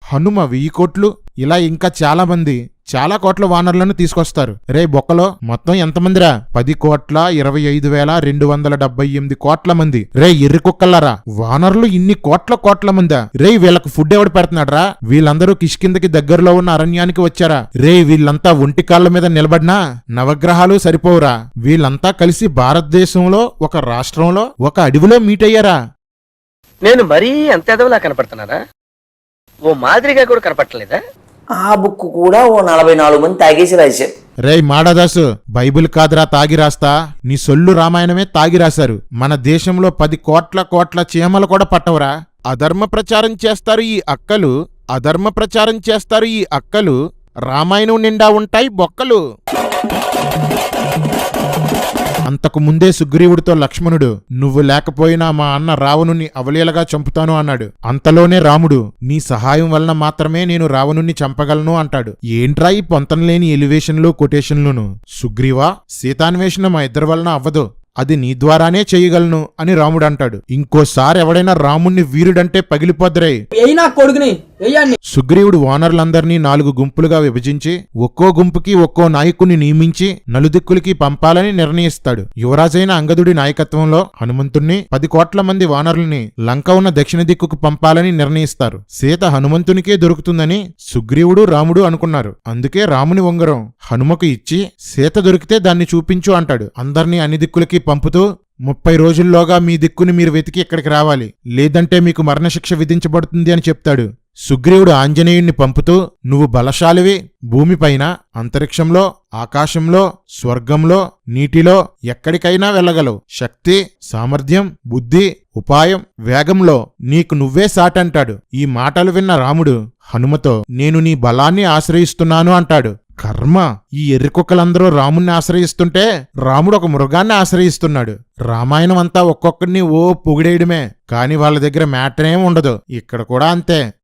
హనుమ 1000 కోట్లు, ఇలా ఇంకా చాలా మంది చాలా కోట్ల వానరులను తీసుకొస్తారు. రే బొక్కలో మొత్తం ఎంతమందిరా? 10,25,278 కోట్ల మంది. రే ఎర్రి కుక్కల్లారా, వానరులు ఇన్ని కోట్ల మందా? రే వీళ్ళకు ఫుడ్ ఎవడు పెడుతున్నాడ్రా? వీళ్ళందరూ కిష్కిందకి దగ్గరలో ఉన్న అరణ్యానికి వచ్చారా? రే వీళ్ళంతా ఒంటి కాళ్ళ మీద నిలబడినా నవగ్రహాలు సరిపోవురా? వీళ్ళంతా కలిసి భారతదేశంలో ఒక రాష్ట్రంలో ఒక అడవిలో మీట్ అయ్యారా? నేను మరీ అంత ఎదవలా కనపడుతున్నారా? ఓ మాదిరిగా కూడా కనపడలేదా? ఆ బుక్ కూడా ఓ 44 మంది తాగేసి రాశారు. రేయ్ మాడాదాసు, బైబిల్ కాదురా తాగి రాస్తా, నీ సొల్లు రామాయణమే తాగి రాశారు. మన దేశంలో 10 కోట్ల చీమలు కూడా పట్టవరా? అధర్మ ప్రచారం చేస్తారు ఈ అక్కలు, రామాయణం నిండా ఉంటాయి బొక్కలు. అంతకు ముందే సుగ్రీవుడితో లక్ష్మణుడు, నువ్వు లేకపోయినా మా అన్న రావణుని అవలీలగా చంపుతాను అన్నాడు. అంతలోనే రాముడు, నీ సహాయం వలన మాత్రమే నేను రావణుణ్ణి చంపగలను అంటాడు. ఏంట్రా ఈ పొంతనలేని ఎలివేషన్లు కొటేషన్లును? సుగ్రీవా, సీతాన్వేషణ మా ఇద్దరి వలన అవ్వదు, అది నీ ద్వారానే చేయగలను అని రాముడు అంటాడు. ఇంకోసారి ఎవడైనా రాముణ్ణి వీరుడంటే పగిలిపోద్దురే. సుగ్రీవుడు వానరులందరినీ 4 గుంపులుగా విభజించి ఒక్కో గుంపుకి ఒక్కో నాయకుణ్ణి నియమించి నలుదిక్కులకి పంపాలని నిర్ణయిస్తాడు. యువరాజైన అంగదుడి నాయకత్వంలో హనుమంతుణ్ణి 10 కోట్ల మంది వానరుల్ని లంక ఉన్న దక్షిణ దిక్కుకు పంపాలని నిర్ణయిస్తారు. సీత హనుమంతునికే దొరుకుతుందని సుగ్రీవుడు రాముడు అనుకున్నారు. అందుకే రాముని ఉంగరం హనుమకు ఇచ్చి సీత దొరికితే దాన్ని చూపించు అంటాడు. అందర్నీ అన్ని దిక్కులకి పంపుతూ 30 రోజుల్లోగా మీ దిక్కుని మీరు వెతికి ఇక్కడికి రావాలి, లేదంటే మీకు మరణశిక్ష విధించబడుతుంది అని చెప్తాడు. సుగ్రీవుడు ఆంజనేయుణ్ణి పంపుతూ, నువ్వు బలశాలివి, భూమిపైన, అంతరిక్షంలో, ఆకాశంలో, స్వర్గంలో, నీటిలో ఎక్కడికైనా వెళ్ళగలవు. శక్తి, సామర్థ్యం, బుద్ధి, ఉపాయం, వేగంలో నీకు నువ్వే సాటంటాడు. ఈ మాటలు విన్న రాముడు హనుమతో, నేను నీ బలాన్ని ఆశ్రయిస్తున్నాను అంటాడు. కర్మ, ఈ ఎర్రికొక్కలందరూ రాముణ్ణి ఆశ్రయిస్తుంటే రాముడు ఒక మృగాన్ని ఆశ్రయిస్తున్నాడు. రామాయణం అంతా ఒక్కొక్కడిని పొగిడేయడమే, కాని వాళ్ళ దగ్గర మ్యాటర్ ఏం ఉండదు. ఇక్కడ కూడా అంతే.